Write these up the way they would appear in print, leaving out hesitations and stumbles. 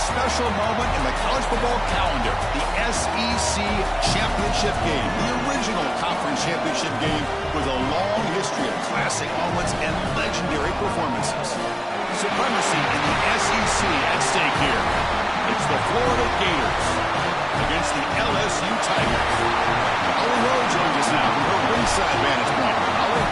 special moment in the college football calendar, the SEC championship game, the original conference championship game with a long history of classic moments and legendary performances. Supremacy in the SEC at stake here. It's the Florida Gators against the LSU Tigers. Holly Rowe joins us now from her ringside vantage point. Holly?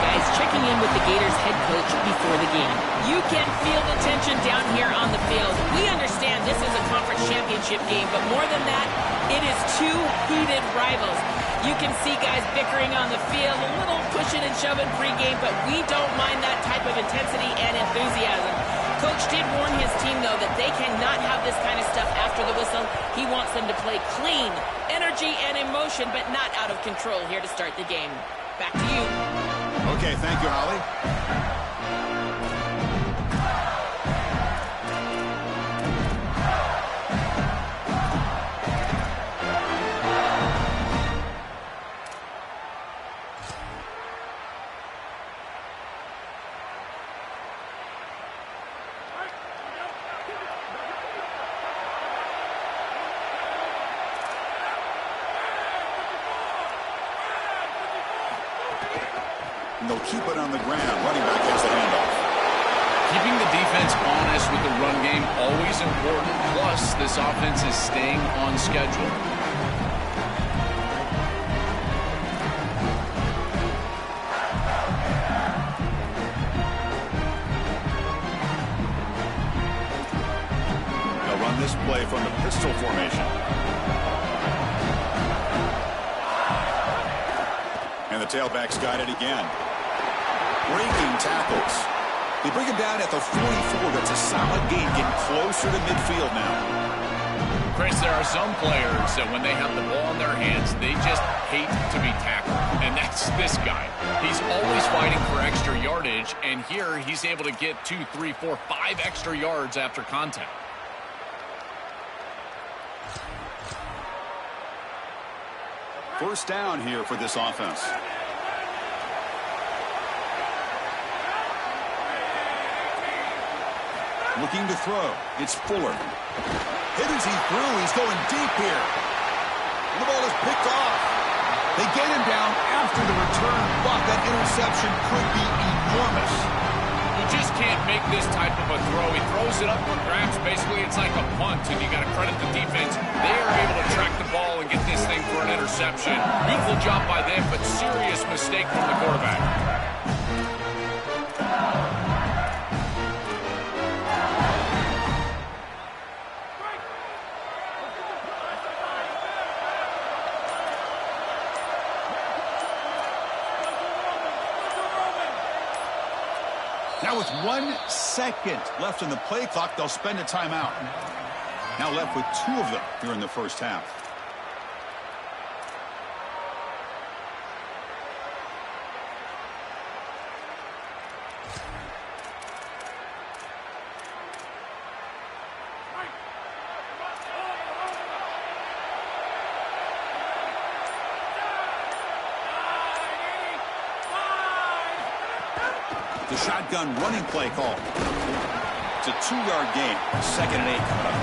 Guys, checking in with the Gators head coach before the game. You can feel the tension down here on the field. We understand this is a conference championship game, but more than that, it is two heated rivals. You can see guys bickering on the field, a little pushing and shoving pregame, but we don't mind that type of intensity and enthusiasm. Coach did warn his team, though, that they cannot have this kind of stuff after the whistle. He wants them to play clean, energy and emotion, but not out of control here to start the game. Back to you. Okay, thank you, Holly. And they'll keep it on the ground. Running back has the handoff. Keeping the defense honest with the run game, always important. Plus, this offense is staying on schedule. They'll run this play from the pistol formation. And the tailback's got it again. Breaking tackles. They bring him down at the 44. That's a solid gain, getting closer to midfield now. Chris, there are some players that when they have the ball in their hands, they just hate to be tackled. And that's this guy. He's always fighting for extra yardage, and here he's able to get 2, 3, 4, 5 extra yards after contact. First down here for this offense. Looking to throw. It's Fuller. Hit as he threw. He's going deep here. And the ball is picked off. They get him down after the return, but that interception could be enormous. You just can't make this type of a throw. He throws it up for grabs. Basically, it's like a punt, and you got to credit the defense. They are able to track the ball and get this thing for an interception. Beautiful job by them, but serious mistake from the quarterback. Now with 1 second left in the play clock, they'll spend a timeout. Now left with 2 of them here in the first half. The shotgun running play call. It's a 2-yard gain. 2nd and 8 coming up.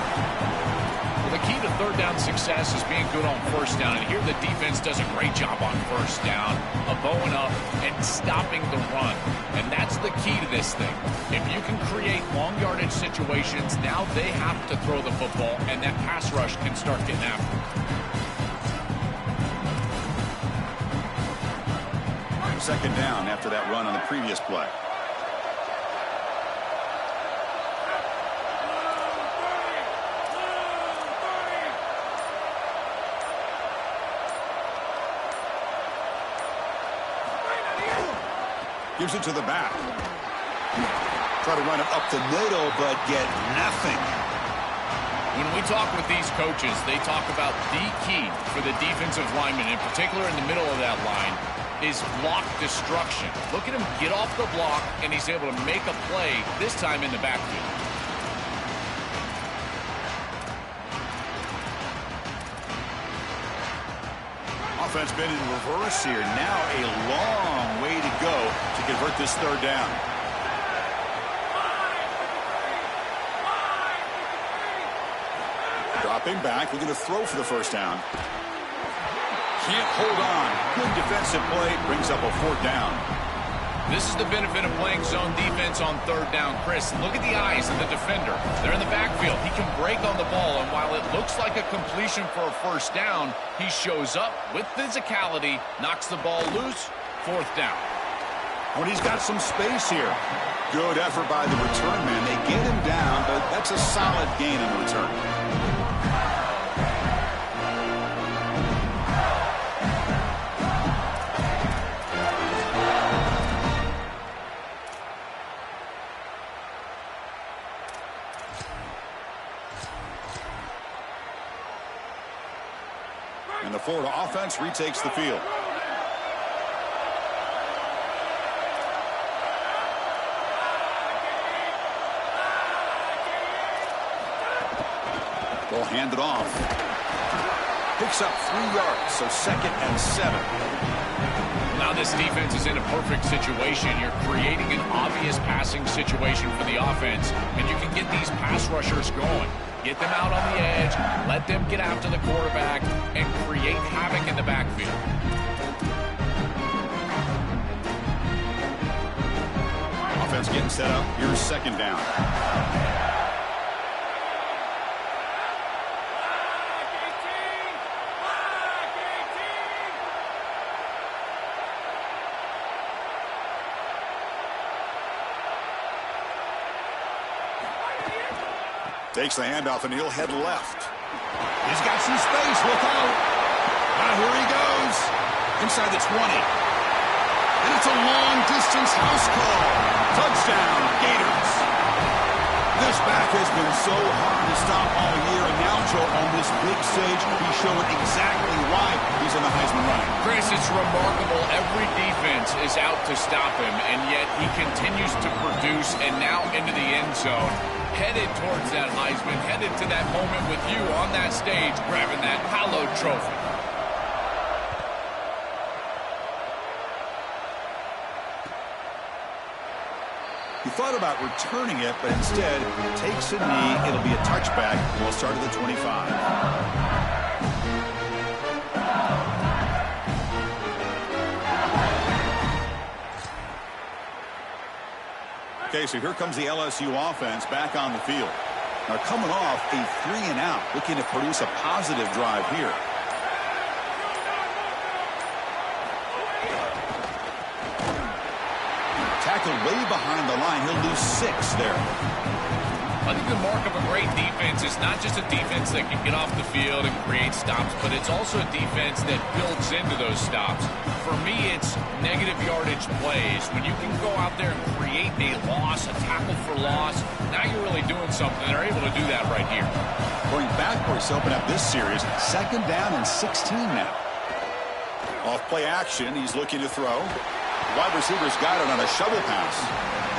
Well, the key to third down success is being good on first down. And here the defense does a great job on first down of bowing up and stopping the run. And that's the key to this thing. If you can create long yardage situations, now they have to throw the football, and that pass rush can start getting after it. 2nd down after that run on the previous play. Gives it to the back. Try to run it up the middle, but get nothing. When we talk with these coaches, they talk about the key for the defensive lineman, in particular in the middle of that line, is block destruction. Look at him get off the block, and he's able to make a play, this time in the backfield. Offense been in reverse here. Now a long way to go to convert this third down. Dropping back, we're going to throw for the first down. Can't hold on. Good defensive play, brings up a 4th down. This is the benefit of playing zone defense on 3rd down. Chris, look at the eyes of the defender. They're in the backfield. He can break on the ball, and while it looks like a completion for a first down, he shows up with physicality, knocks the ball loose, 4th down. When he's got some space here. Good effort by the return man. They get him down, but that's a solid gain in the return. And the Florida offense retakes the field. Ball handed off. Picks up 3 yards, so 2nd and 7. Now this defense is in a perfect situation. You're creating an obvious passing situation for the offense, and you can get these pass rushers going. Get them out on the edge, let them get after the quarterback, and create havoc in the backfield. Offense getting set up. Here's 2nd down. Takes the handoff, and he'll head left. He's got some space. Look out. Here he goes. Inside the 20. And it's a long-distance house call. Touchdown, Gators. This back has been so hard to stop all year, and now, Joe, on this big stage, he's showing exactly why he's in the Heisman running. Chris, it's remarkable. Every defense is out to stop him, and yet he continues to produce, and now into the end zone. Headed towards that Heisman, headed to that moment with you on that stage, grabbing that hallowed trophy. He thought about returning it, but instead takes a knee. It'll be a touchback. We'll start at the 25. Okay, so here comes the LSU offense back on the field. Now coming off a 3-and-out, looking to produce a positive drive here. Tackled way behind the line. He'll lose 6 there. I think the mark of a great defense is not just a defense that can get off the field and create stops, but it's also a defense that builds into those stops. For me, it's negative yardage plays. When you can go out there and create a loss, a tackle for loss, now you're really doing something. They're able to do that right here. Going backwards to open up this series. 2nd down and 16 now. Off play action. He's looking to throw. Wide receivers got it on a shovel pass.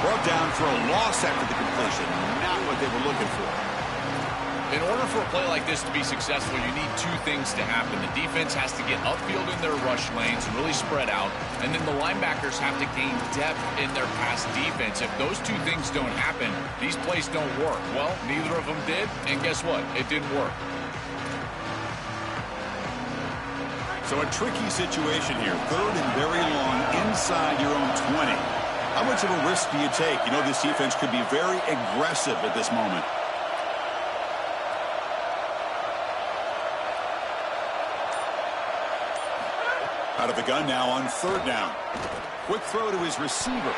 Brought down for a loss after the completion. Not what they were looking for. In order for a play like this to be successful, you need 2 things to happen. The defense has to get upfield in their rush lanes and really spread out. And then the linebackers have to gain depth in their pass defense. If those 2 things don't happen, these plays don't work. Well, neither of them did. And guess what? It didn't work. So a tricky situation here. 3rd and very long inside your own 20. How much of a risk do you take? You know this defense could be very aggressive at this moment. Out of the gun now on 3rd down. Quick throw to his receiver.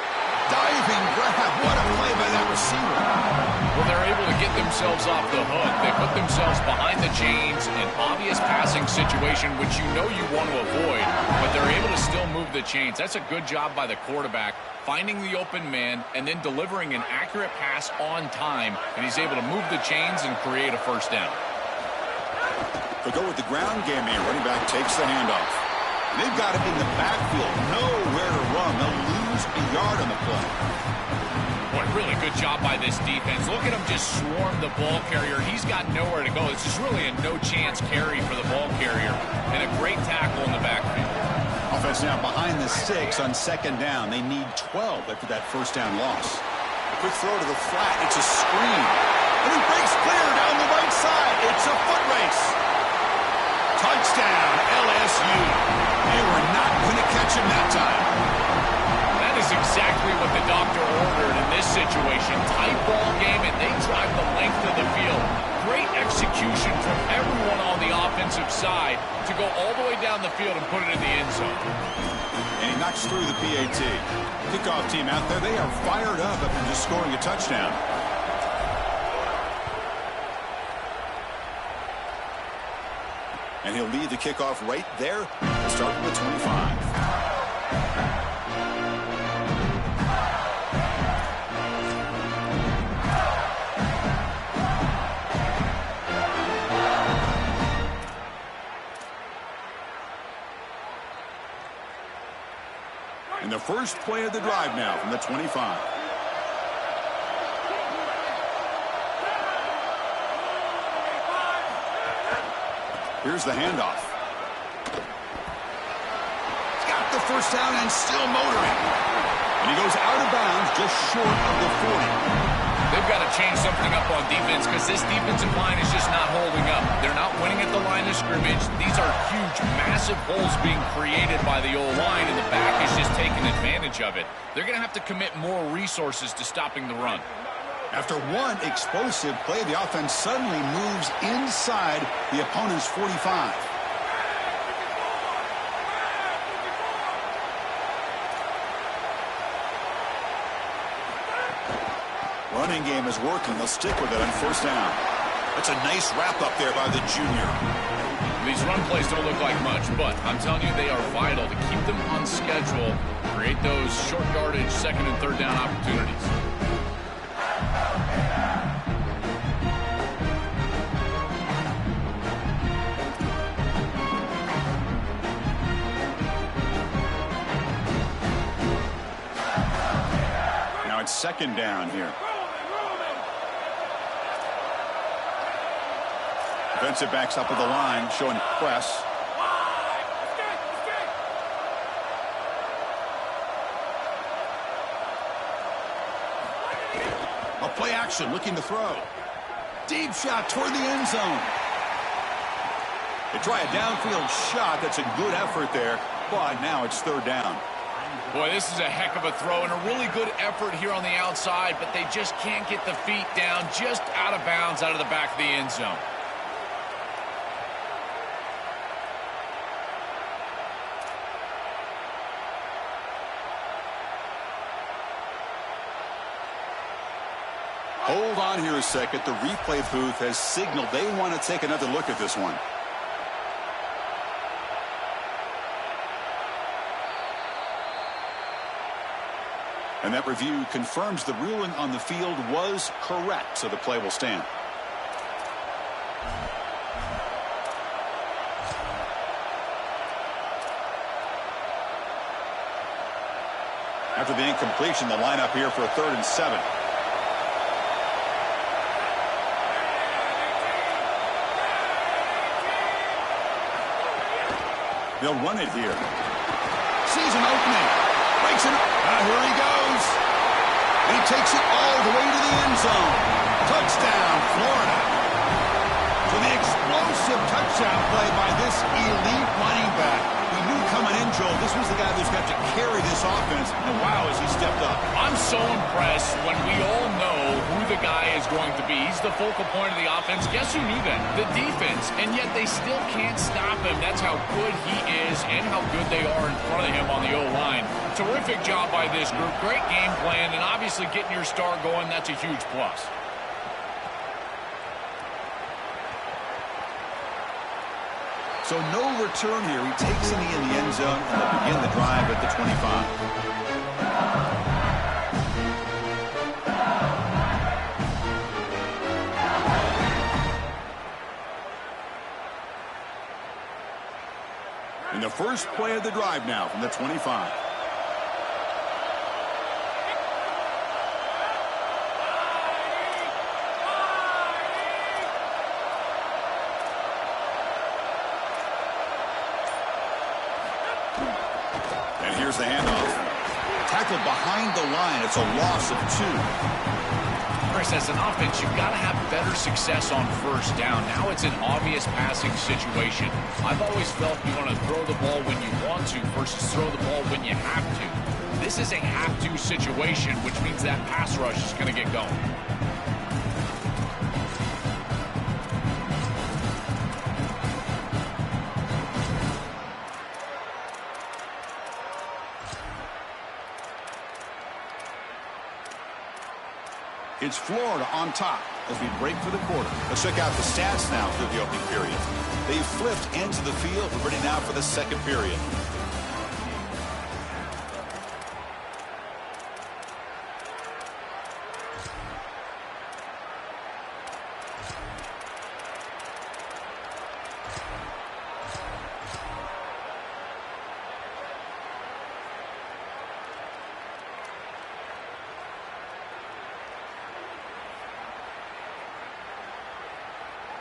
Diving grab. What a play by that receiver. Well, they're able to get themselves off the hook. They put themselves behind the chains, an obvious passing situation, which you know you want to avoid, but they're able to still move the chains. That's a good job by the quarterback, finding the open man and then delivering an accurate pass on time, and he's able to move the chains and create a first down. They'll go with the ground game here. Running back takes the handoff. They've got him in the backfield. Nowhere to run. They'll lose a yard on the play. Boy, really good job by this defense. Look at him just swarm the ball carrier. He's got nowhere to go. This is really a no-chance carry for the ball carrier. And a great tackle in the backfield. Offense now behind the 6 on 2nd down. They need 12 after that first down loss. Quick throw to the flat. It's a screen. And he breaks clear down the right side. It's a foot situation. Tight ball game, and they drive the length of the field. Great execution from everyone on the offensive side to go all the way down the field and put it in the end zone. And he knocks through the PAT. Kickoff team out there, they are fired up after just scoring a touchdown. And he'll lead the kickoff right there, starting with 25. And the first play of the drive now from the 25. Here's the handoff. He's got the first down and still motoring. And he goes out of bounds just short of the 40. They've got to change something up on defense because this defensive line is just not holding up. They're not winning at the line of scrimmage. These are huge, massive holes being created by the O-line, and the back is just taking advantage of it. They're going to have to commit more resources to stopping the run. After one explosive play, the offense suddenly moves inside the opponent's 45. Running game is working. They'll stick with it on first down. That's a nice wrap-up there by the junior. These run plays don't look like much, but I'm telling you, they are vital to keep them on schedule, create those short yardage second and third down opportunities. Now it's second down here. Defensive backs up at the line, showing press. A play action, looking to throw. Deep shot toward the end zone. They try a downfield shot. That's a good effort there, but now it's third down. Boy, this is a heck of a throw and a really good effort here on the outside, but they just can't get the feet down, just out of bounds out of the back of the end zone. Hold on here a second. The replay booth has signaled they want to take another look at this one. And that review confirms the ruling on the field was correct, so the play will stand. After the incompletion, the lineup here for a 3rd and 7. They'll run it here. Sees an opening. Breaks it up. Here he goes. And he takes it all the way to the end zone. Touchdown, Florida. So the explosive touchdown play by this elite running back. We knew coming in, Joel, this was the guy who's got to carry this offense. And wow, has he stepped up. I'm so impressed when we all know who the guy is going to be. He's the focal point of the offense. Guess who knew that? The defense. And yet they still can't stop him. That's how good he is and how good they are in front of him on the O-line. Terrific job by this group. Great game plan. And obviously getting your star going, that's a huge plus. So no return here. He takes it in the end zone, and they'll begin the drive at the 25. And the first play of the drive now from the 25. Here's the handoff. Tackled behind the line. It's a loss of 2. Chris, as an offense, you've got to have better success on first down. Now it's an obvious passing situation. I've always felt you want to throw the ball when you want to versus throw the ball when you have to. This is a have-to situation, which means that pass rush is going to get going. It's Florida on top as we break for the quarter. Let's check out the stats now through the opening period. They flipped into the field. We're ready now for the second period.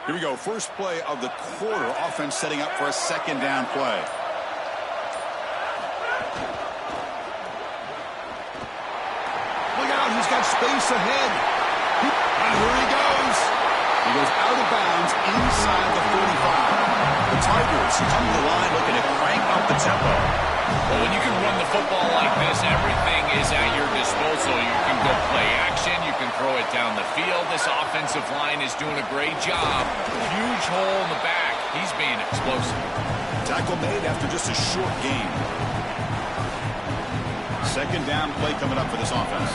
Here we go. First play of the quarter. Offense setting up for a second down play. Look out. He's got space ahead. And here he goes. He goes out of bounds inside the 35. The Tigers come to the line looking to crank up the tempo. Well, when you can run the football like this, everything is at your disposal. You can go play action. You can throw it down the field. This offensive line is doing a great job. Huge hole in the back. He's being explosive. Tackle made after just a short gain. Second down play coming up for this offense.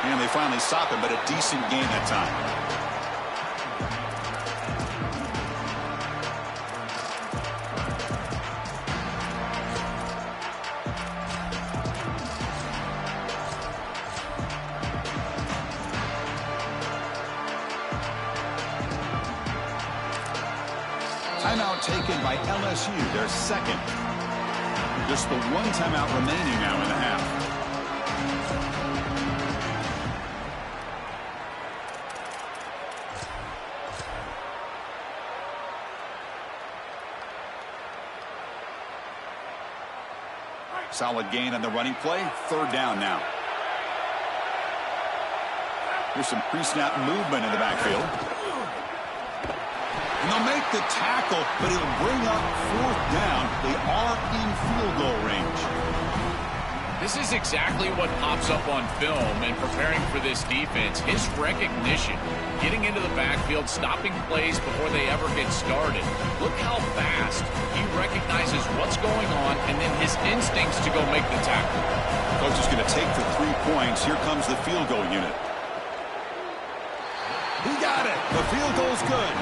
And they finally stop him, but a decent gain that time. Timeout taken by LSU, their second. Just the one timeout remaining now in the half. Solid gain on the running play. Third down now. Here's some pre-snap movement in the backfield. And they'll make the tackle, but it'll bring up fourth down. They are in field goal range. This is exactly what pops up on film and preparing for this defense. His recognition, getting into the backfield, stopping plays before they ever get started. Look how fast he recognizes what's going on and then his instincts to go make the tackle. Coach is going to take for 3 points. Here comes the field goal unit. He got it. The field goal's good.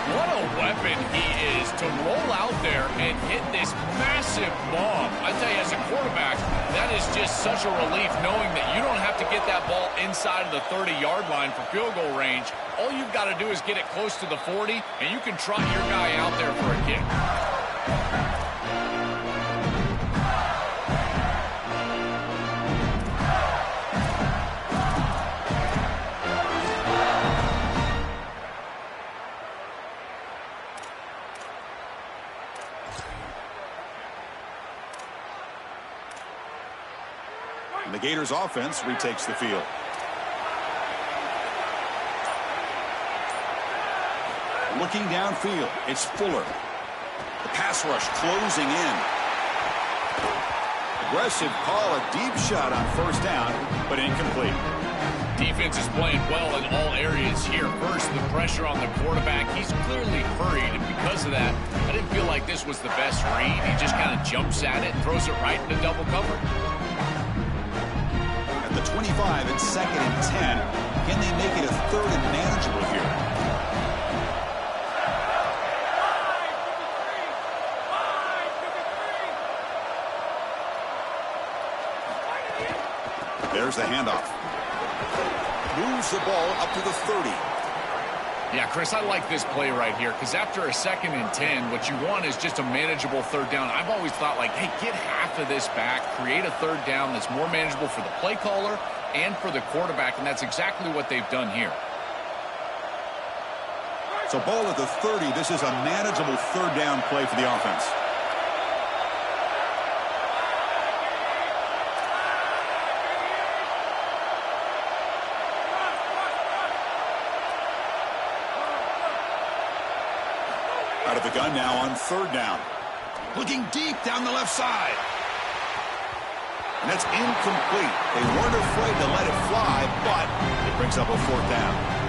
What a weapon he is to roll out there and hit this massive bomb. I tell you, as a quarterback, that is just such a relief knowing that you don't have to get that ball inside of the 30-yard line for field goal range. All you've got to do is get it close to the 40, and you can trot your guy out there for a kick. The Gators offense retakes the field. Looking downfield, it's Fuller. The pass rush closing in. Aggressive call, a deep shot on first down, but incomplete. Defense is playing well in all areas here. First, the pressure on the quarterback. He's clearly hurried, and because of that, I didn't feel like this was the best read. He just kind of jumps at it and throws it right into double cover. The 25 and 2nd and 10. Can they make it a 3rd and manageable here? There's the handoff. Moves the ball up to the 30. Yeah, Chris, I like this play right here because after a 2nd and 10, what you want is just a manageable 3rd down. I've always thought, like, hey, get half of this back, create a 3rd down that's more manageable for the play caller and for the quarterback, and that's exactly what they've done here. So ball at the 30. This is a manageable third down play for the offense. Out of the gun now on third down. Looking deep down the left side. And that's incomplete. They weren't afraid to let it fly, but it brings up a fourth down.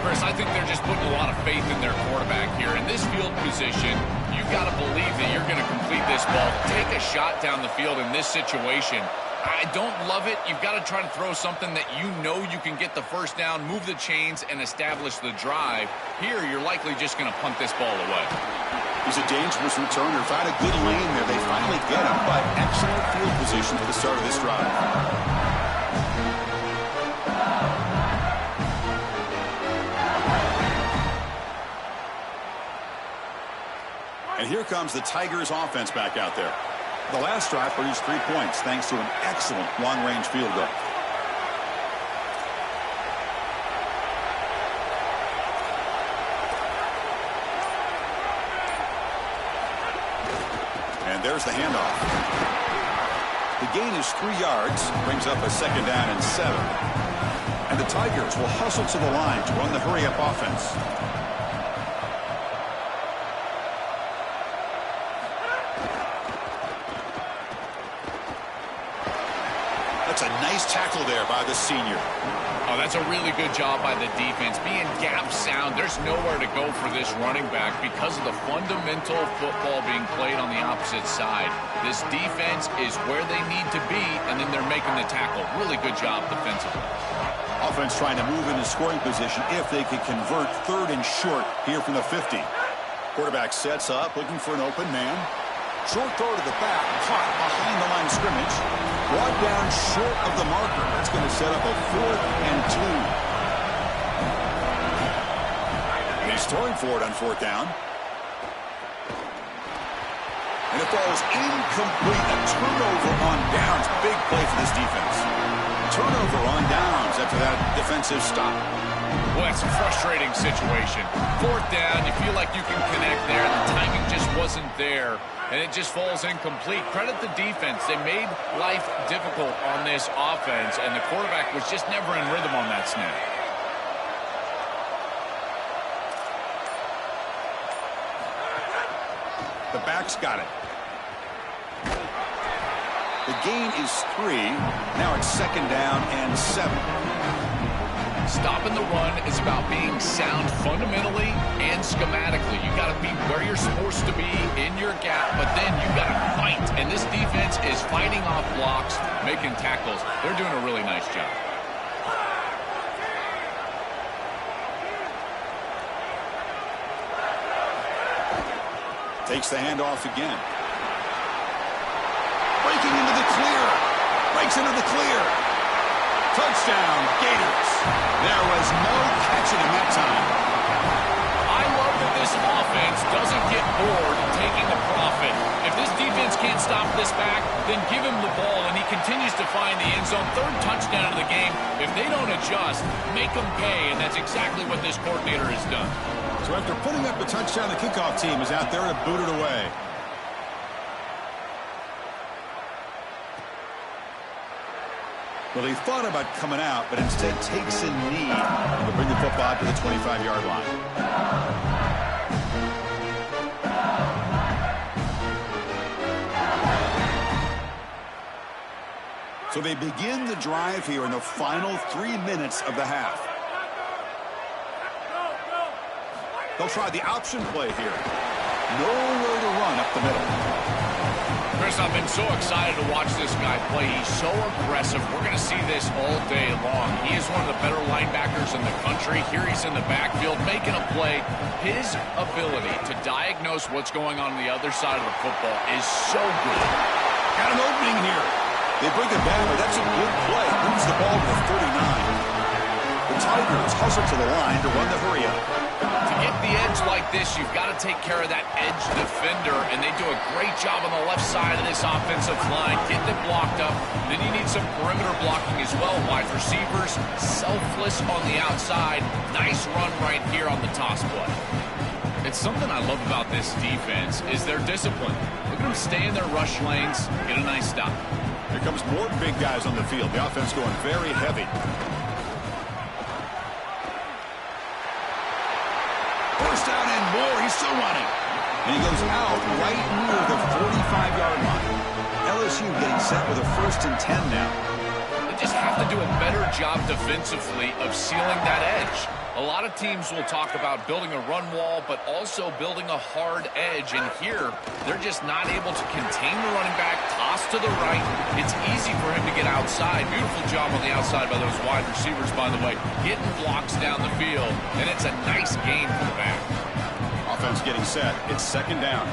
Chris, I think they're just putting a lot of faith in their quarterback here. In this field position, you've got to believe that you're going to complete this ball. Take a shot down the field in this situation. I don't love it. You've got to try to throw something that you know you can get the first down, move the chains, and establish the drive. Here, you're likely just going to punt this ball away. He's a dangerous returner. Found a good lane there. They finally get him, but excellent field position at the start of this drive. And here comes the Tigers offense back out there. The last drive produced 3 points thanks to an excellent long-range field goal. And there's the handoff. The gain is 3 yards, brings up a second down and 7. And the Tigers will hustle to the line to run the hurry-up offense. That's a nice tackle there by the senior. Oh, that's a really good job by the defense. Being gap sound, there's nowhere to go for this running back because of the fundamental football being played on the opposite side. This defense is where they need to be, and then they're making the tackle. Really good job defensively. Offense trying to move into scoring position if they could convert third and short here from the 50. Quarterback sets up, looking for an open man. Short throw to the back, caught behind the line of scrimmage. Brought down short of the marker. That's going to set up a 4th and 2. And he's throwing for it on 4th down. And it falls incomplete. A turnover on downs. Big play for this defense. Turnover on downs after that defensive stop. Well, it's a frustrating situation. 4th down, you feel like you can connect there. The timing just wasn't there, and it just falls incomplete. Credit the defense. They made life difficult on this offense, and the quarterback was just never in rhythm on that snap. The back's got it. The gain is 3. Now it's second down and 7. Stopping the run is about being sound fundamentally and schematically. You got to be where you're supposed to be in your gap, but then you got to fight. And this defense is fighting off blocks, making tackles. They're doing a really nice job. Takes the handoff again. Breaking into the clear. Breaks into the clear. Touchdown, Gators. There was no catching him that time. I love that this offense doesn't get bored taking the profit. If this defense can't stop this back, then give him the ball, and he continues to find the end zone. 3rd touchdown of the game. If they don't adjust, make them pay, and that's exactly what this coordinator has done. So after putting up a touchdown, the kickoff team is out there to boot it away. Well, he thought about coming out, but instead takes a knee to bring the football to the 25-yard line. So they begin the drive here in the final 3 minutes of the half. They'll try the option play here. Nowhere to run up the middle. Chris, I've been so excited to watch this guy play. He's so aggressive. We're going to see this all day long. He is one of the better linebackers in the country. Here he's in the backfield making a play. His ability to diagnose what's going on the other side of the football is so good. Got an opening here. They bring it down, but that's a good play. Moves the ball to the 39. The Tigers hustle to the line to run the hurry-up. To get the edge like this, you've got to take care of that edge defender, and they do a great job on the left side of this offensive line, getting it blocked up. Then you need some perimeter blocking as well. Wide receivers, selfless on the outside. Nice run right here on the toss play. It's something I love about this defense is their discipline. Look at them stay in their rush lanes, get a nice stop. Here comes more big guys on the field. The offense going very heavy. First down and more. He's still running. And he goes out right near the 45-yard line. LSU getting set with a 1st and 10 now. They just have to do a better job defensively of sealing that edge. A lot of teams will talk about building a run wall, but also building a hard edge. And here, they're just not able to contain the running back, toss to the right. It's easy for him to get outside. Beautiful job on the outside by those wide receivers, by the way, getting blocks down the field. And it's a nice gain for the back. Offense getting set. It's 2nd down.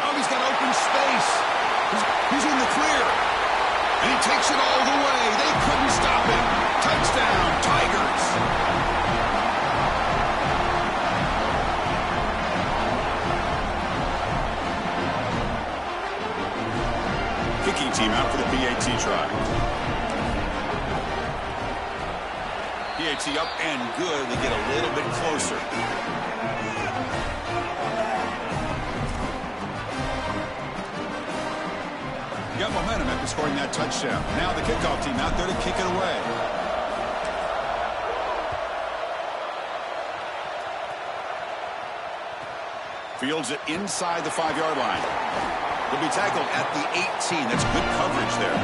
Oh, he's got open space. He's in the clear. And he takes it all the way. They couldn't stop him. Touchdown, Tigers. Kicking team out for the PAT try. PAT up and good. They get a little bit closer. Got momentum after scoring that touchdown. Now the kickoff team out there to kick it away. Fields it inside the 5-yard line. He'll be tackled at the 18. That's good coverage there.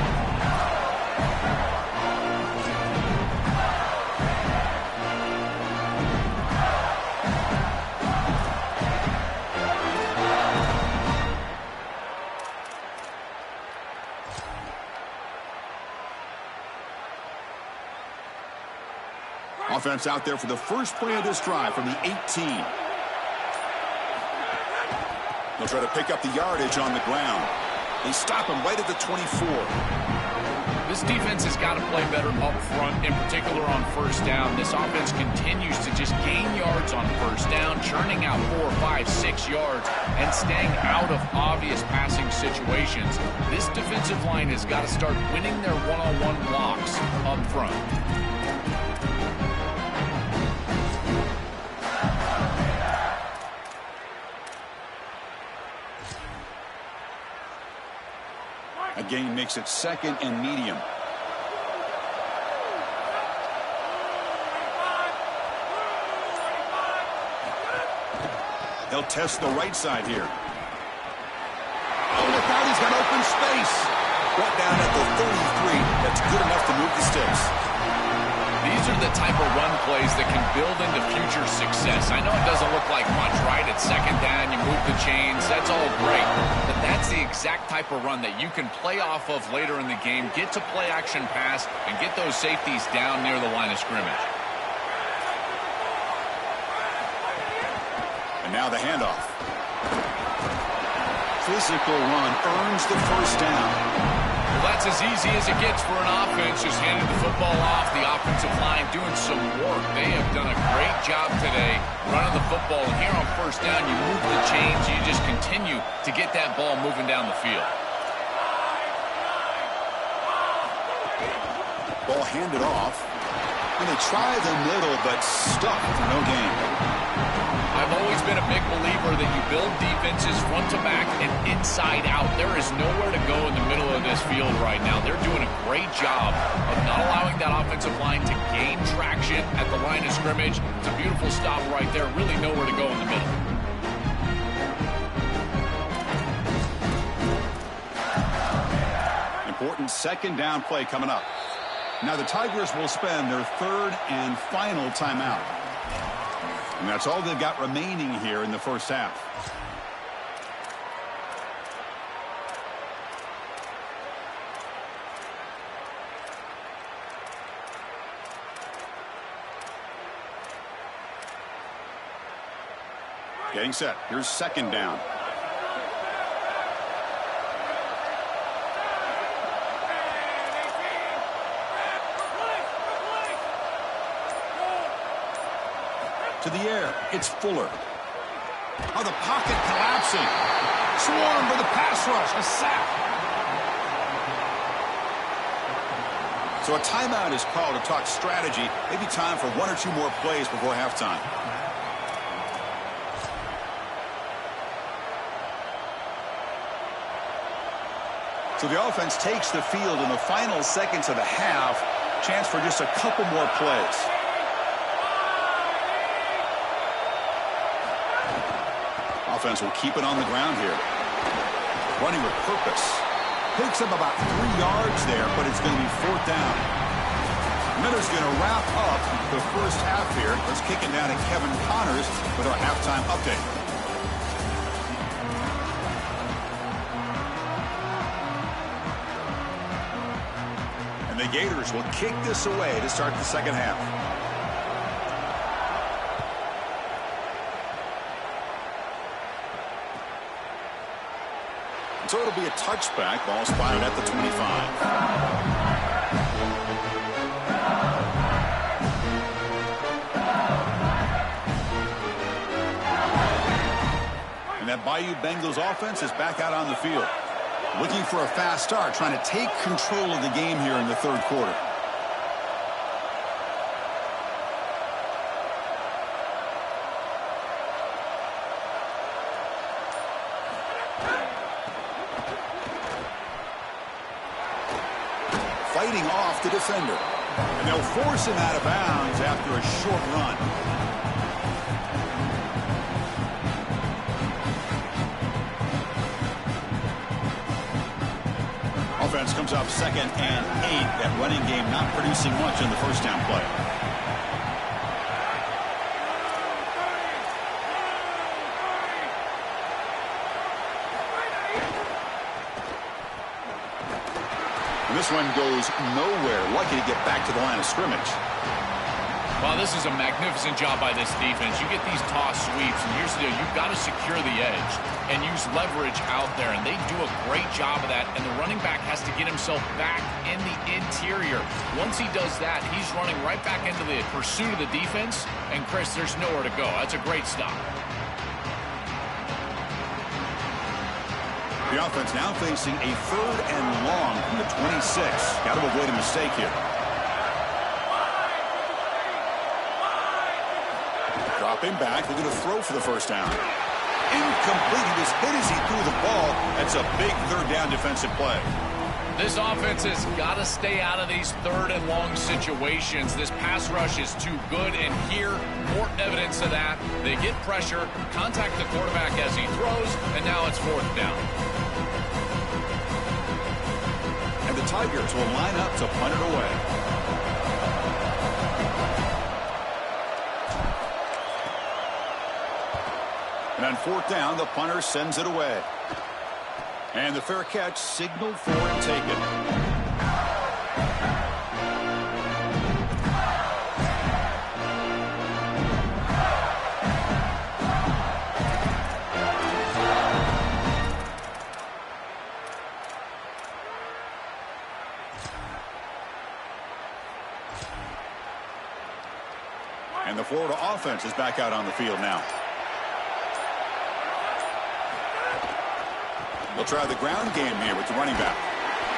Offense out there for the first play of this drive from the 18. They'll try to pick up the yardage on the ground. They stop him right at the 24. This defense has got to play better up front, in particular on 1st down. This offense continues to just gain yards on 1st down, churning out 4, 5, 6 yards, and staying out of obvious passing situations. This defensive line has got to start winning their one-on-one blocks up front. A gain makes it 2nd and medium. They'll test the right side here. Oh, look out, he's got open space. Brought down at the 33. That's good enough to move the sticks. These are the type of run plays that can build into future success. I know it doesn't look like much, right? It's 2nd down, you move the chains, that's all great. But that's the exact type of run that you can play off of later in the game, get to play action pass, and get those safeties down near the line of scrimmage. And now the handoff. Physical run earns the 1st down. Well, that's as easy as it gets for an offense. Just handing the football off. The offensive line doing some work. They have done a great job today running the football. And here on 1st down, you move the chains. You just continue to get that ball moving down the field. Ball handed off. And they try the middle, but stuck for no gain. I've always been a big believer that you build defenses front to back and inside out. There is nowhere to go in the middle of this field right now. They're doing a great job of not allowing that offensive line to gain traction at the line of scrimmage. It's a beautiful stop right there. Really nowhere to go in the middle. Important 2nd down play coming up. Now the Tigers will spend their 3rd and final timeout. And that's all they've got remaining here in the 1st half. Getting set. Here's 2nd down. To the air, it's Fuller. Oh, the pocket collapsing. Swarmed by the pass rush, a sack. So a timeout is called to talk strategy. Maybe time for 1 or 2 more plays before halftime. So the offense takes the field in the final seconds of the half. Chance for just a couple more plays. Offense will keep it on the ground here. Running with purpose. Picks up about 3 yards there, but it's going to be 4th down. Miller's going to wrap up the first half here. Let's kick it down to Kevin Connors with our halftime update. And the Gators will kick this away to start the second half. So it'll be a touchback. Ball spotted at the 25. And that Bayou Bengals offense is back out on the field. Looking for a fast start, trying to take control of the game here in the third quarter. Fighting off the defender. And they'll force him out of bounds after a short run. Offense comes up 2nd and 8. That running game not producing much in the first down play. This one goes nowhere. Lucky to get back to the line of scrimmage. Well, this is a magnificent job by this defense. You get these toss sweeps, and here's the deal. You've got to secure the edge and use leverage out there, and they do a great job of that, and the running back has to get himself back in the interior. Once he does that, he's running right back into the pursuit of the defense, and, Chris, there's nowhere to go. That's a great stop. The offense now facing a 3rd and long from the 26. Got to avoid a mistake here. Dropping back. They're going to throw for the first down. Incomplete. He was hit as he threw the ball. That's a big 3rd down defensive play. This offense has got to stay out of these 3rd and long situations. This pass rush is too good, and here, more evidence of that. They get pressure, contact the quarterback as he throws, and now it's 4th down. And the Tigers will line up to punt it away. And on 4th down, the punter sends it away. And the fair catch signaled for and taken. And the Florida offense is back out on the field now. They'll try the ground game here with the running back.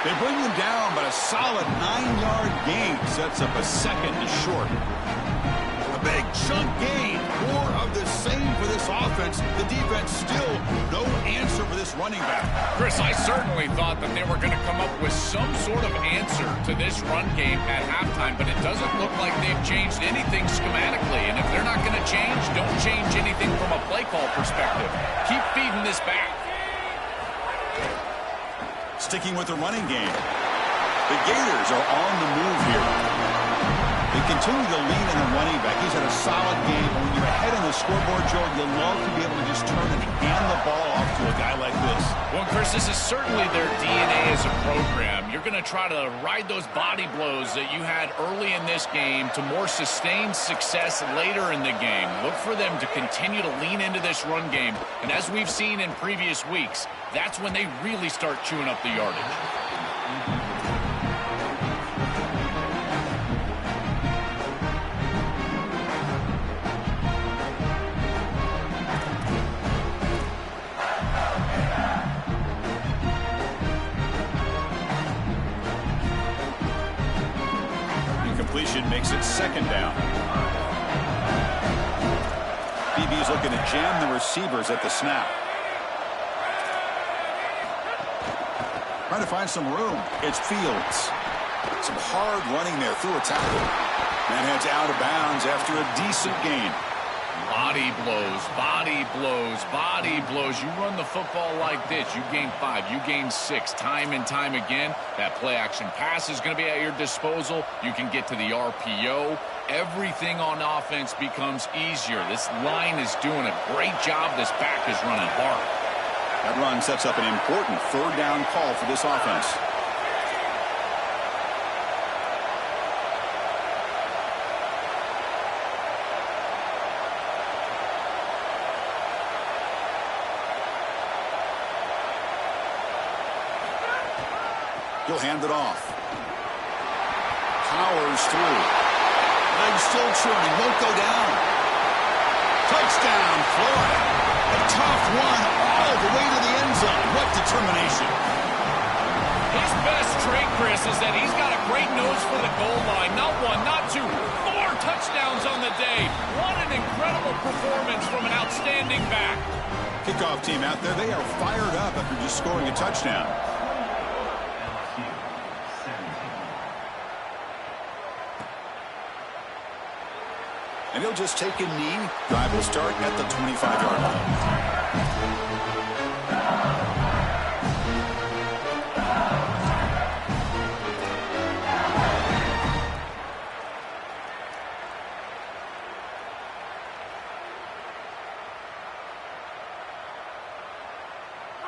They bring him down, but a solid 9-yard gain sets up a 2nd and short. A big chunk gain. More of the same for this offense. The defense still no answer for this running back. Chris, I certainly thought that they were going to come up with some sort of answer to this run game at halftime, but it doesn't look like they've changed anything schematically. And if they're not going to change, don't change anything from a play call perspective. Keep feeding this back. Sticking with the running game. The Gators are on the move here. They continue to lean in the running back. He's had a solid game. When you're ahead on the scoreboard, Joe, you'll love to be able to just turn and hand the ball off to a guy like this. Well, Chris, this is certainly their DNA as a program. You're going to try to ride those body blows that you had early in this game to more sustained success later in the game. Look for them to continue to lean into this run game. And as we've seen in previous weeks, that's when they really start chewing up the yardage. second down. BB's looking to jam the receivers at the snap. Trying to find some room. It's Fields. Some hard running there through a tackle. And heads out of bounds after a decent gain. Body blows, body blows, body blows. You run the football like this, you gain 5, you gain 6, time and time again. That play action pass is going to be at your disposal. You can get to the RPO. Everything on offense becomes easier. This line is doing a great job. This back is running hard. That run sets up an important third down call for this offense. He'll hand it off. Powers through. Legs still churning. Won't go down. Touchdown, Florida. A tough one all the way to the end zone. What determination. His best trait, Chris, is that he's got a great nose for the goal line. Not 1, not 2, 4 touchdowns on the day. What an incredible performance from an outstanding back. Kickoff team out there, they are fired up after just scoring a touchdown. And he'll just take a knee. Drive will start at the 25-yard line.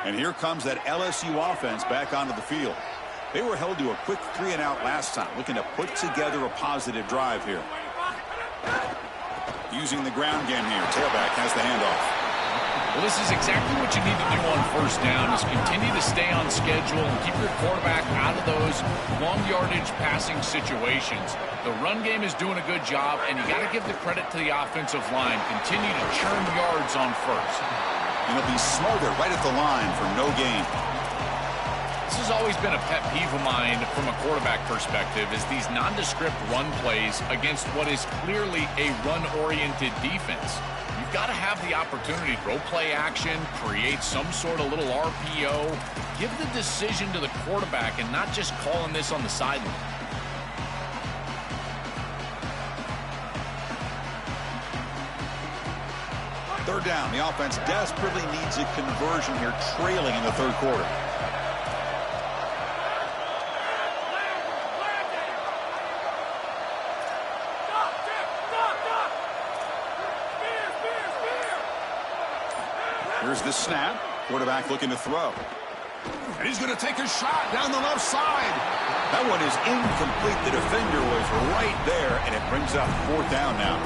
And here comes that LSU offense back onto the field. They were held to a quick 3-and-out last time, looking to put together a positive drive here. Using the ground game here. Tailback has the handoff. Well, this is exactly what you need to do on first down, is continue to stay on schedule and keep your quarterback out of those long yardage passing situations. The run game is doing a good job, and you got to give the credit to the offensive line. Continue to churn yards on first. And he'll be smothered right at the line for no gain. This has always been a pet peeve of mine from a quarterback perspective, is these nondescript run plays against what is clearly a run-oriented defense. You've got to have the opportunity to throw play action, create some sort of little RPO, give the decision to the quarterback and not just calling this on the sideline. Third down. The offense desperately needs a conversion here, trailing in the third quarter. Here's the snap. Quarterback looking to throw. And he's going to take a shot down the left side. That one is incomplete. The defender was right there, and it brings up fourth down now.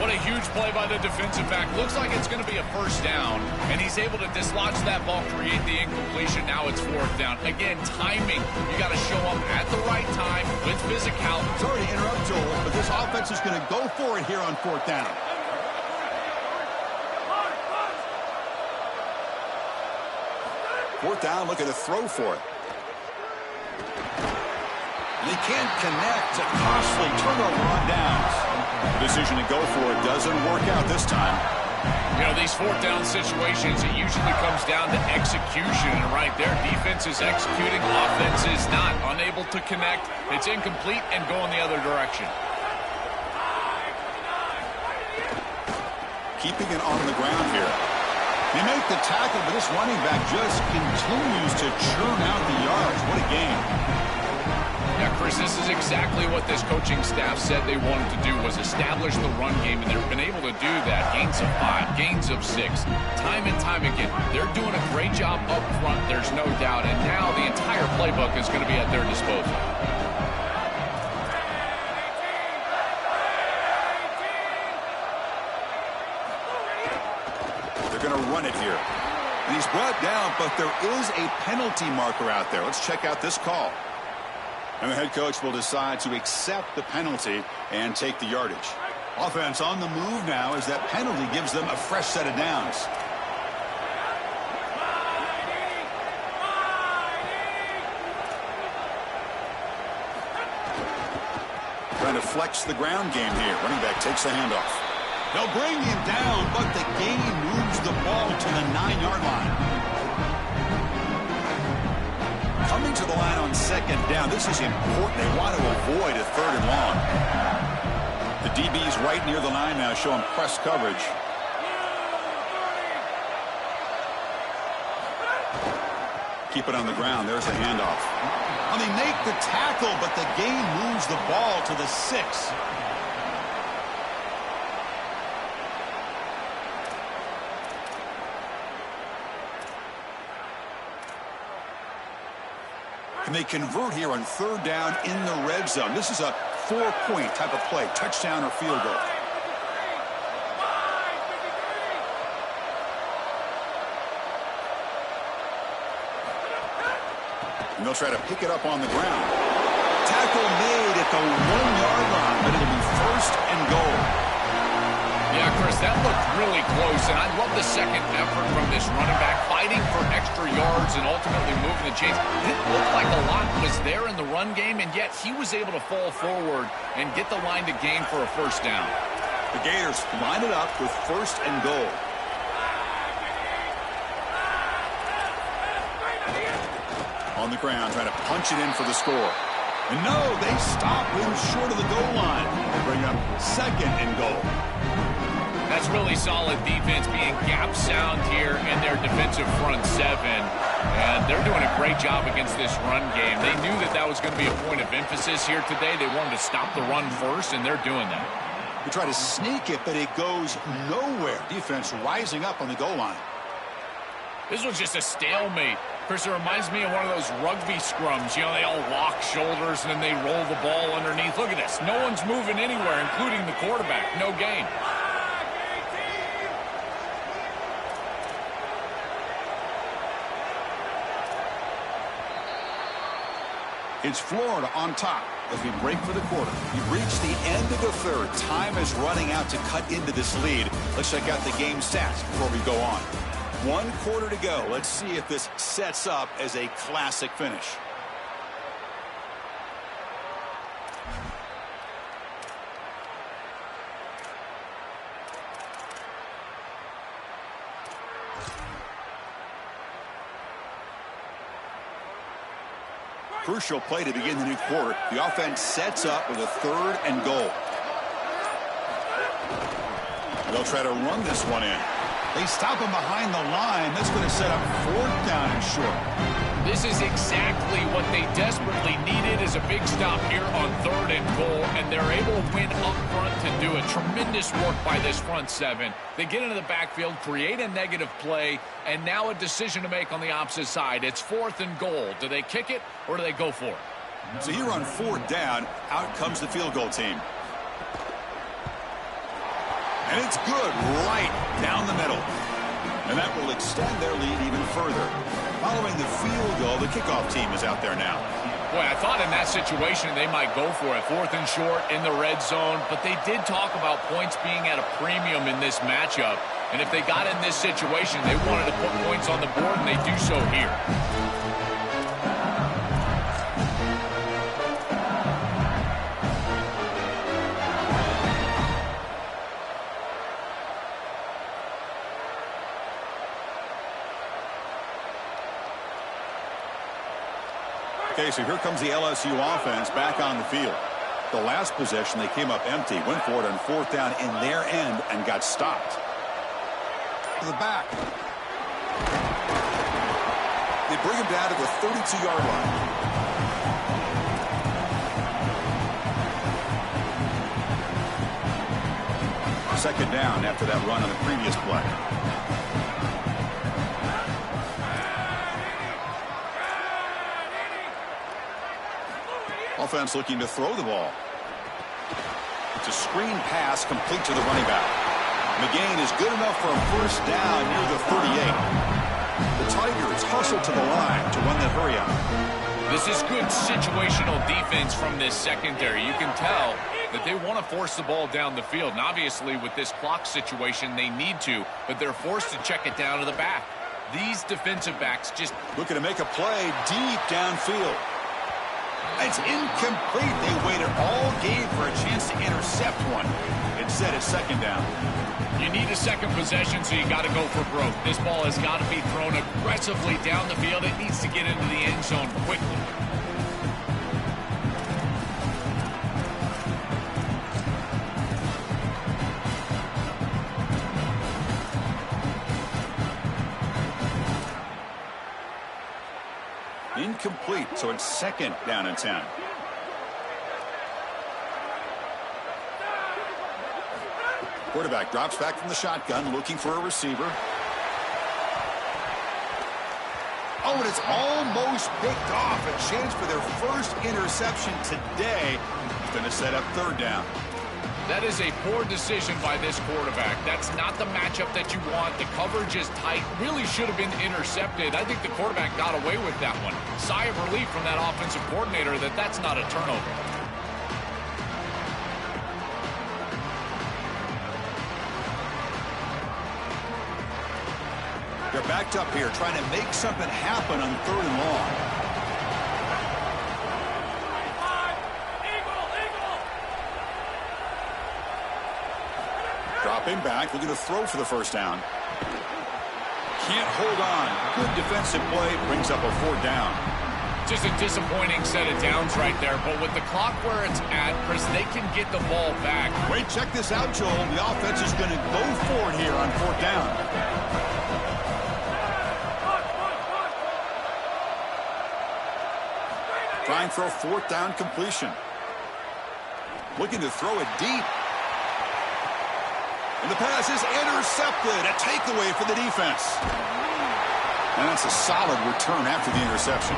What a huge play by the defensive back. Looks like it's going to be a first down, and he's able to dislodge that ball, create the incompletion. Now it's fourth down. Again, timing. You got to show up at the right time with physicality. Sorry to interrupt, Joel, but this offense is going to go for it here on fourth down. Fourth down, looking to throw for it. And he can't connect. A costly turnover on downs. The decision to go for it doesn't work out this time. You know, these fourth down situations, it usually comes down to execution. And right there, defense is executing, offense is not. Unable to connect. It's incomplete and go in the other direction. Keeping it on the ground here. They make the tackle, but this running back just continues to churn out the yards. What a game. Yeah, Chris, this is exactly what this coaching staff said they wanted to do, was establish the run game, and they've been able to do that. Gains of 5, gains of 6, time and time again. They're doing a great job up front, there's no doubt, and now the entire playbook is going to be at their disposal. Going to run it here. And he's brought down, but there is a penalty marker out there. Let's check out this call. And the head coach will decide to accept the penalty and take the yardage. Offense on the move now as that penalty gives them a fresh set of downs. trying to flex the ground game here. Running back takes the handoff. They'll bring him down, but the gain moves the ball to the 9-yard line. Coming to the line on second down. This is important. They want to avoid a third and long. The DB's right near the line now, showing press coverage. Keep it on the ground. There's the handoff. And they make the tackle, but the gain moves the ball to the 6. And they convert here on third down in the red zone. This is a 4-point type of play, touchdown or field goal. And they'll try to pick it up on the ground. Tackle made at the 1-yard line, but it'll be first and goal. Yeah, Chris, that looked really close, and I love the second effort from this running back, fighting for extra yards and ultimately moving the chains. It didn't look like a lot was there in the run game, and yet he was able to fall forward and get the line to gain for a first down. The Gators line it up with first and goal. On the ground, trying to punch it in for the score. And no, they stop him short of the goal line. They bring up second and goal. That's really solid defense, being gap sound here in their defensive front 7. And they're doing a great job against this run game. They knew that that was going to be a point of emphasis here today. They wanted to stop the run first, and they're doing that. They try to sneak it, but it goes nowhere. Defense rising up on the goal line. This was just a stalemate. Chris, it reminds me of one of those rugby scrums. You know, they all lock shoulders and then they roll the ball underneath. Look at this. No one's moving anywhere, including the quarterback. No gain. It's Florida on top as we break for the quarter. We've reached the end of the third. Time is running out to cut into this lead. Let's check out the game stats before we go on. 1 quarter to go. Let's see if this sets up as a classic finish. Crucial play to begin the new quarter. The offense sets up with a third and goal. They'll try to run this one in. They stop him behind the line. That's going to set up fourth down and short. This is exactly what they desperately needed, is a big stop here on third and goal, and they're able to win up front to do it. Tremendous work by this front 7. They get into the backfield, create a negative play, and now a decision to make on the opposite side. It's fourth and goal. Do they kick it or do they go for it? So here on fourth down, out comes the field goal team. And it's good right down the middle. And that will extend their lead even further. Following the field goal, the kickoff team is out there now. Boy, I thought in that situation they might go for it. Fourth and short in the red zone. But they did talk about points being at a premium in this matchup. And if they got in this situation, they wanted to put points on the board, and they do so here. Okay, so here comes the LSU offense back on the field. The last possession, they came up empty, went for it on fourth down in their end and got stopped. To the back. They bring him down to the 32-yard line. Second down after that run on the previous play. Offense looking to throw the ball. It's a screen pass complete to the running back. McGain is good enough for a first down near the 38. The Tigers hustle to the line to run that hurry out. This is good situational defense from this secondary. You can tell that they want to force the ball down the field. And obviously with this clock situation they need to, but they're forced to check it down to the back. These defensive backs just looking to make a play deep downfield. It's incomplete. They waited all game for a chance to intercept one. Instead, it's second down. You need a second possession, so you got to go for broke. This ball has got to be thrown aggressively down the field. It needs to get into the end zone quickly. Incomplete, so it's second down and 10. Quarterback drops back from the shotgun, looking for a receiver. Oh, and it's almost picked off. A chance for their first interception today. It's going to set up third down. That is a poor decision by this quarterback. That's not the matchup that you want. The coverage is tight. Really should have been intercepted. I think the quarterback got away with that one. Sigh of relief from that offensive coordinator that that's not a turnover. They're backed up here, trying to make something happen on third and long. Dropping back, looking to throw for the first down. Can't hold on. Good defensive play, brings up a fourth down. Just a disappointing set of downs right there, but with the clock where it's at, Chris, they can get the ball back. Wait, check this out, Joel. The offense is going to go for it here on fourth down. Trying for a fourth down completion. Looking to throw it deep. And the pass is intercepted. A takeaway for the defense. And that's a solid return after the interception.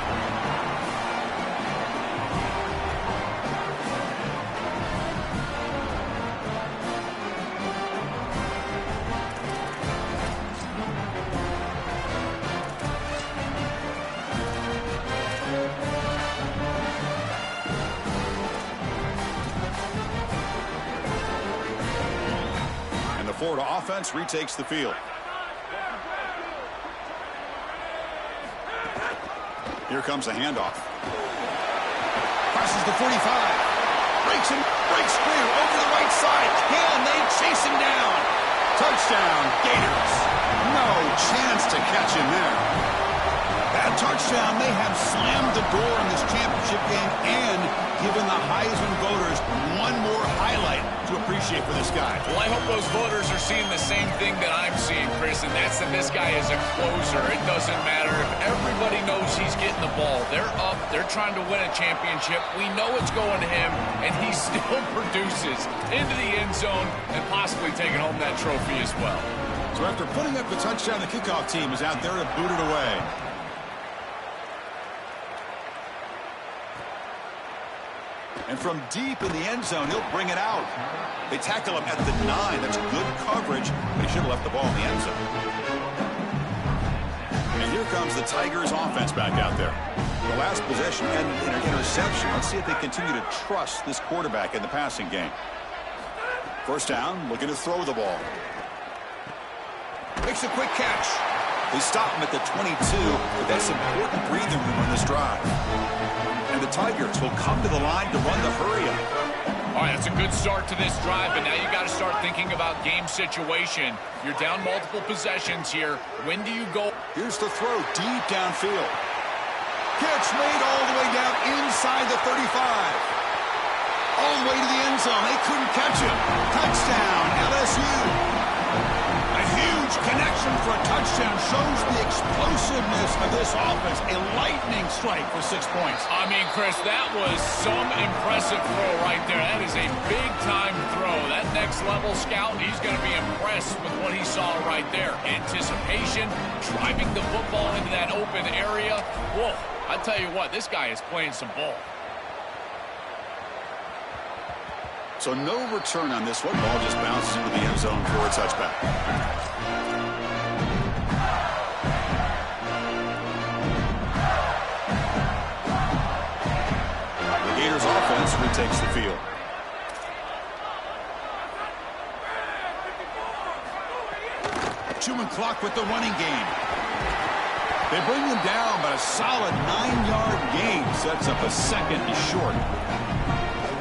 Florida offense retakes the field. Here comes a handoff. Passes the 45. Breaks clear over the right side. Can they chase him down? Touchdown, Gators. No chance to catch him there. That touchdown may have slammed the door in this championship game and given the Heisman voters one more highlight to appreciate for this guy. Well, I hope those voters are seeing the same thing that I'm seeing, Chris, and that's that this guy is a closer. It doesn't matter if everybody knows he's getting the ball. They're up. They're trying to win a championship. We know it's going to him, and he still produces into the end zone and possibly taking home that trophy as well. So after putting up the touchdown, the kickoff team is out there to boot it away. And from deep in the end zone, he'll bring it out. They tackle him at the 9. That's good coverage, but he should have left the ball in the end zone. And here comes the Tigers offense back out there. The last possession ended in an interception. Let's see if they continue to trust this quarterback in the passing game. First down, looking to throw the ball. Makes a quick catch. They stop him at the 22, but that's important breathing room on this drive. And the Tigers will come to the line to run the hurry-up. All right, that's a good start to this drive, but now you got to start thinking about game situation. You're down multiple possessions here. When do you go? Here's the throw deep downfield. Catch made all the way down inside the 35. All the way to the end zone. They couldn't catch him. Touchdown, LSU. A huge connection for a touchdown shows the explosiveness of this offense. A lightning strike for 6 points. I mean, Chris, that was some impressive throw right there. That is a big-time throw. That next-level scout, he's going to be impressed with what he saw right there. Anticipation, driving the football into that open area. Whoa, I tell you what, this guy is playing some ball. So no return on this one. Ball just bounces into the end zone for a touchback. The Gators offense retakes the field. Chewing clock with the running game. They bring them down, but a solid 9-yard gain sets up a 2nd and short.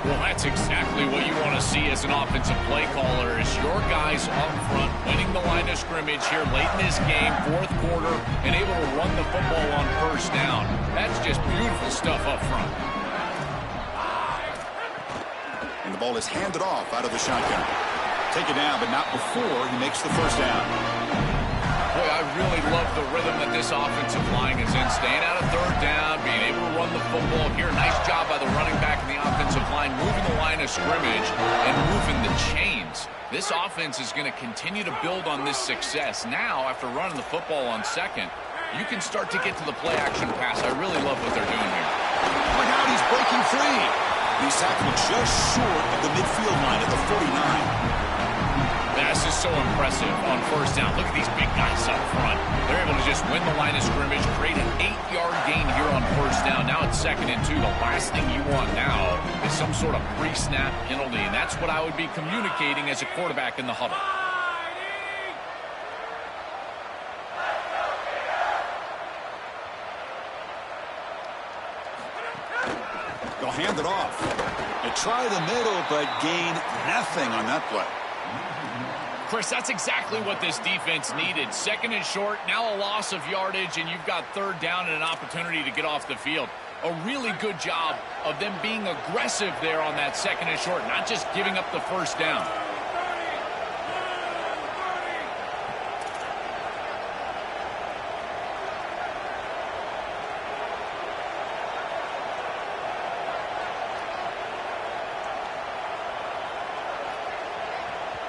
Well, that's exactly what you want to see as an offensive play caller, is your guys up front winning the line of scrimmage here late in this game, 4th quarter, and able to run the football on 1st down. That's just beautiful stuff up front. And the ball is handed off out of the shotgun. Take it down, but not before he makes the 1st down. Boy, I really love the rhythm that this offensive line is in. Staying out of 3rd down, being able to run the football here. Nice job by the running back and the offensive line, moving the line of scrimmage and moving the chains. This offense is going to continue to build on this success. Now, after running the football on 2nd, you can start to get to the play-action pass. I really love what they're doing here. Look out, he's breaking free. He's tackled just short of the midfield line at the 49. This is so impressive on 1st down. Look at these big guys up front. They're able to just win the line of scrimmage, create an 8-yard gain here on 1st down. Now it's 2nd and 2. The last thing you want now is some sort of pre-snap penalty, and that's what I would be communicating as a quarterback in the huddle. They'll hand it off. They try the middle, but gain nothing on that play. Chris, that's exactly what this defense needed. 2nd and short, now a loss of yardage, and you've got 3rd down and an opportunity to get off the field. A really good job of them being aggressive there on that 2nd and short, not just giving up the 1st down.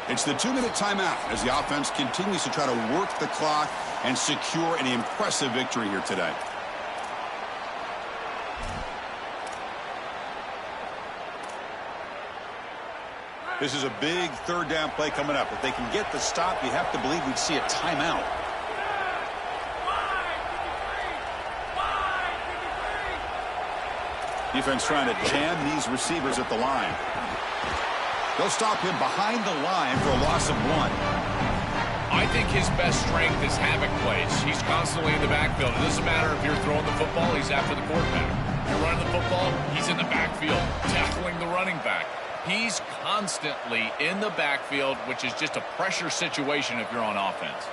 It's the 2-minute timeout as the offense continues to try to work the clock and secure an impressive victory here today. This is a big 3rd down play coming up. If they can get the stop, you have to believe we'd see a timeout. Defense trying to jam these receivers at the line. They'll stop him behind the line for a loss of 1. I think his best strength is havoc plays. He's constantly in the backfield. It doesn't matter if you're throwing the football, he's after the quarterback. If you're running the football, he's in the backfield, tackling the running back. He's constantly in the backfield, which is just a pressure situation if you're on offense.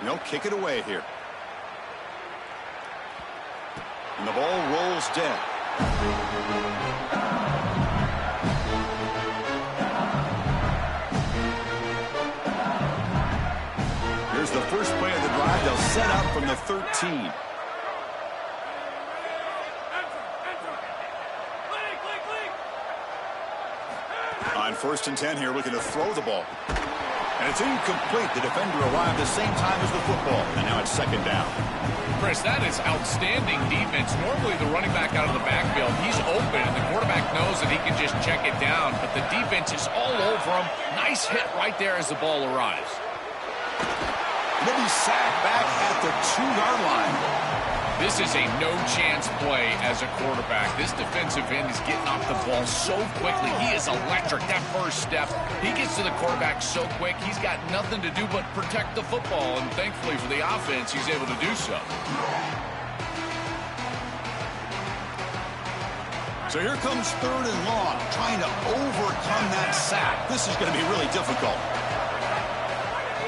They'll kick it away here. And the ball rolls dead. Here's the first play of the drive. They'll set up from the 13. On 1st and 10 here, looking to throw the ball. And it's incomplete. The defender arrived at the same time as the football. And now it's 2nd down. Chris, that is outstanding defense. Normally the running back out of the backfield, he's open, and the quarterback knows that he can just check it down, but the defense is all over him. Nice hit right there as the ball arrives. He'll be sacked back at the 2-yard line. This is a no-chance play as a quarterback. This defensive end is getting off the ball so quickly. He is electric. That first step, he gets to the quarterback so quick, he's got nothing to do but protect the football, and thankfully for the offense, he's able to do so. So here comes 3rd and long, trying to overcome that sack. This is going to be really difficult.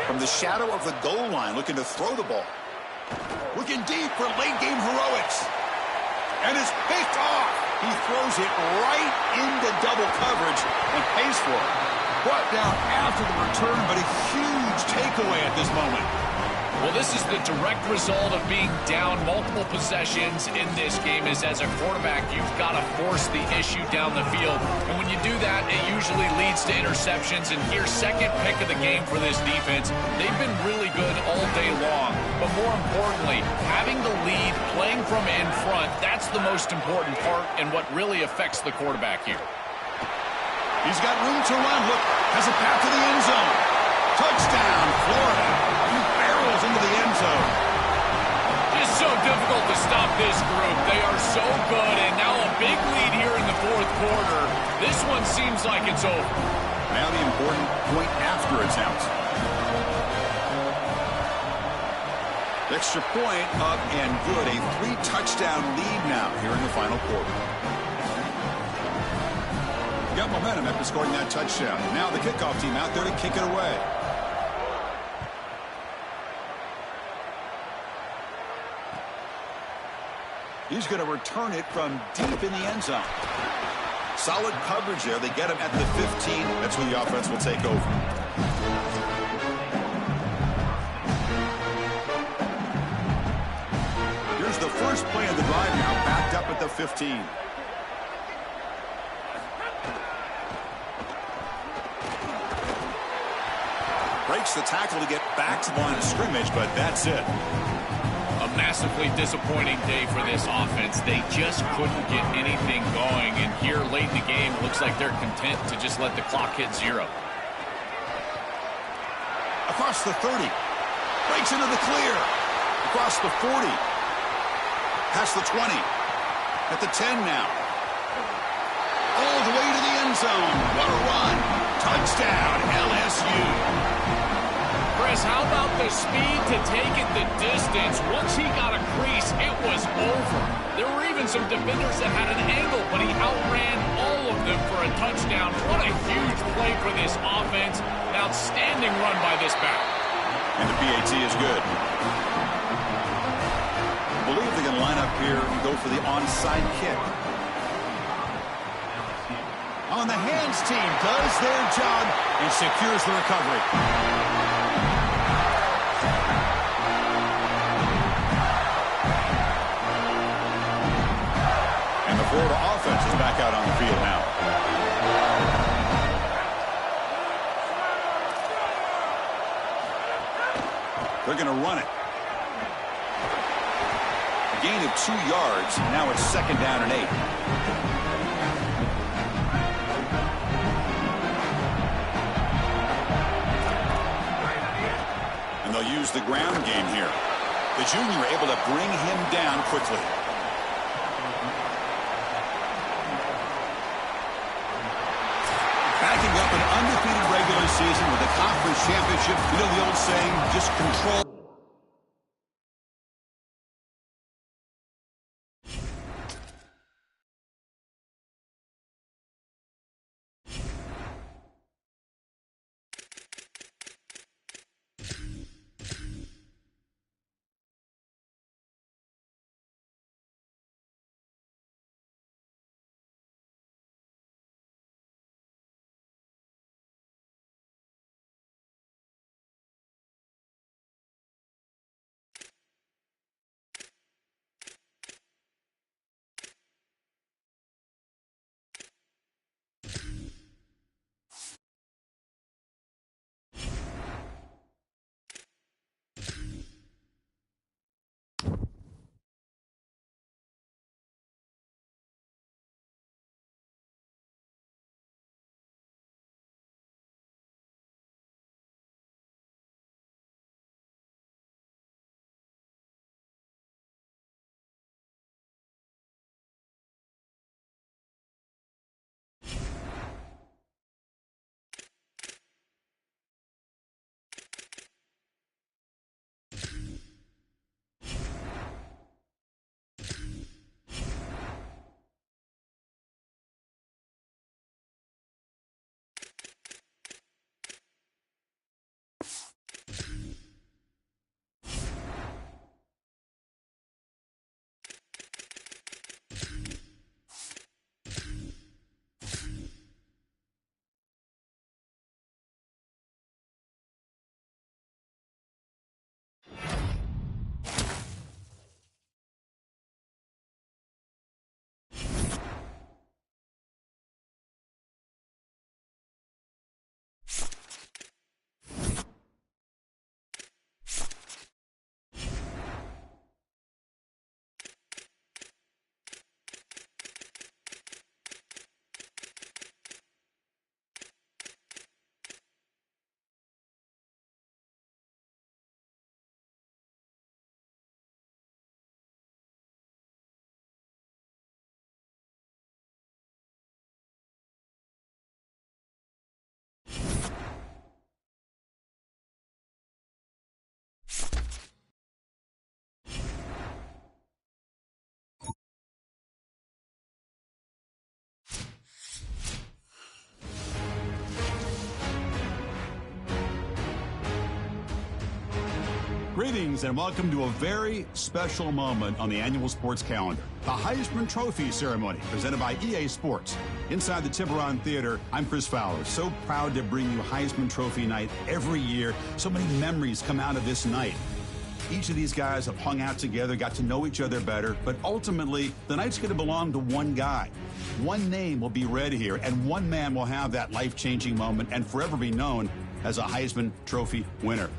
From the shadow of the goal line, looking to throw the ball. Looking deep for late-game heroics. And it's picked off. He throws it right into double coverage and pays for it. Brought down after the return, but a huge takeaway at this moment. Well, this is the direct result of being down multiple possessions in this game, is as a quarterback, you've got to force the issue down the field. And when you do that, it usually leads to interceptions. And here's 2nd pick of the game for this defense. They've been really good all day long. But more importantly, having the lead, playing from in front, that's the most important part and what really affects the quarterback here. He's got room to run. Look, has a path to the end zone. Touchdown, Florida. He barrels into the end zone. Just so difficult to stop this group. They are so good, and now a big lead here in the 4th quarter. This one seems like it's over. Now the important point after it's out. Extra point up and good. A 3-touchdown lead now here in the final quarter. Got momentum after scoring that touchdown. Now the kickoff team out there to kick it away. He's going to return it from deep in the end zone. Solid coverage there. They get him at the 15. That's where the offense will take over. Here's the first play of the drive now, backed up at the 15. Breaks the tackle to get back to the line of scrimmage, but that's it. A massively disappointing day for this offense. They just couldn't get anything going, and here late in the game, it looks like they're content to just let the clock hit 0. Across the 30. Breaks into the clear. Across the 40. Past the 20. At the 10 now. All the way to the end zone. What a run. Touchdown, LSU. Chris, how about the speed to take it the distance? Once he got a crease, it was over. There were even some defenders that had an angle, but he outran all of them for a touchdown. What a huge play for this offense. An outstanding run by this back. And the PAT is good. I believe they can line up here and go for the onside kick. On the hands team does their job and secures the recovery. And the Florida offense is back out on the field now. They're going to run it. A gain of 2 yards. Now it's 2nd down and 8. And they'll use the ground game here. The junior able to bring him down quickly. Backing up an undefeated regular season with a conference championship. You know the old saying, just control. Greetings and welcome to a very special moment on the annual sports calendar. The Heisman Trophy ceremony presented by EA Sports. Inside the Tiburon Theater, I'm Chris Fowler. So proud to bring you Heisman Trophy night every year. So many memories come out of this night. Each of these guys have hung out together, got to know each other better, but ultimately, the night's going to belong to one guy. One name will be read here, and one man will have that life-changing moment and forever be known as a Heisman Trophy winner.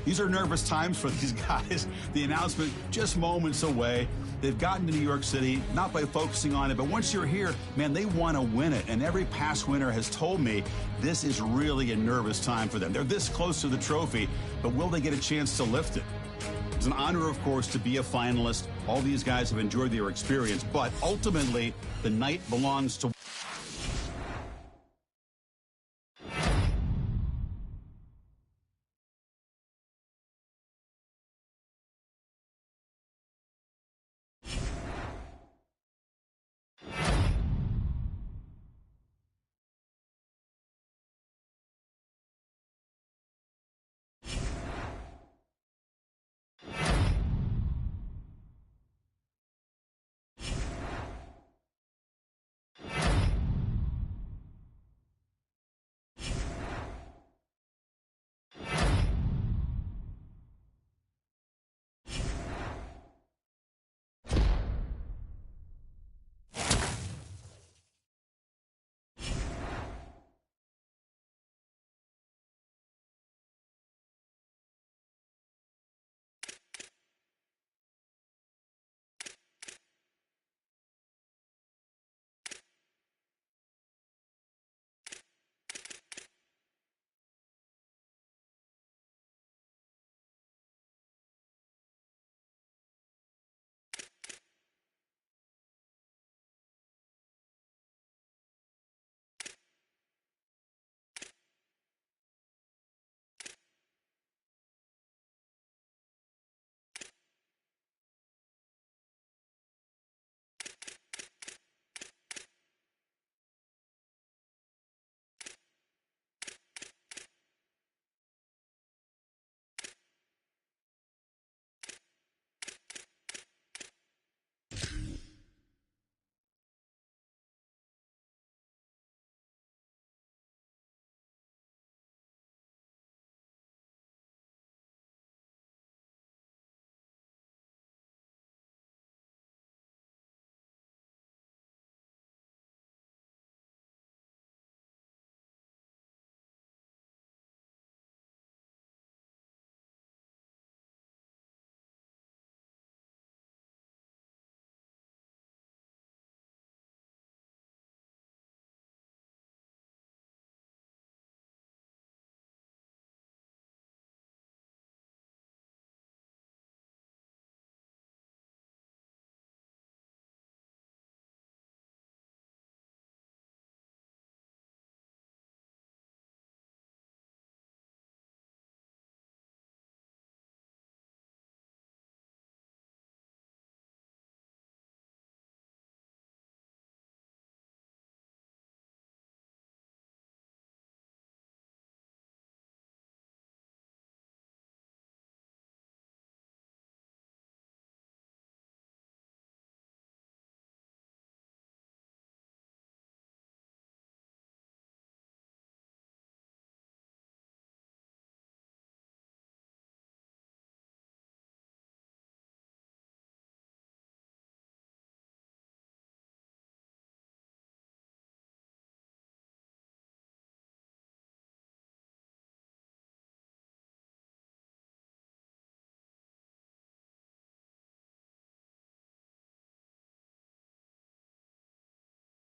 These are nervous times for these guys. The announcement just moments away. They've gotten to New York City, not by focusing on it, but once you're here, man, they want to win it. And every past winner has told me this is really a nervous time for them. They're this close to the trophy, but will they get a chance to lift it? It's an honor, of course, to be a finalist. All these guys have enjoyed their experience, but ultimately, the night belongs to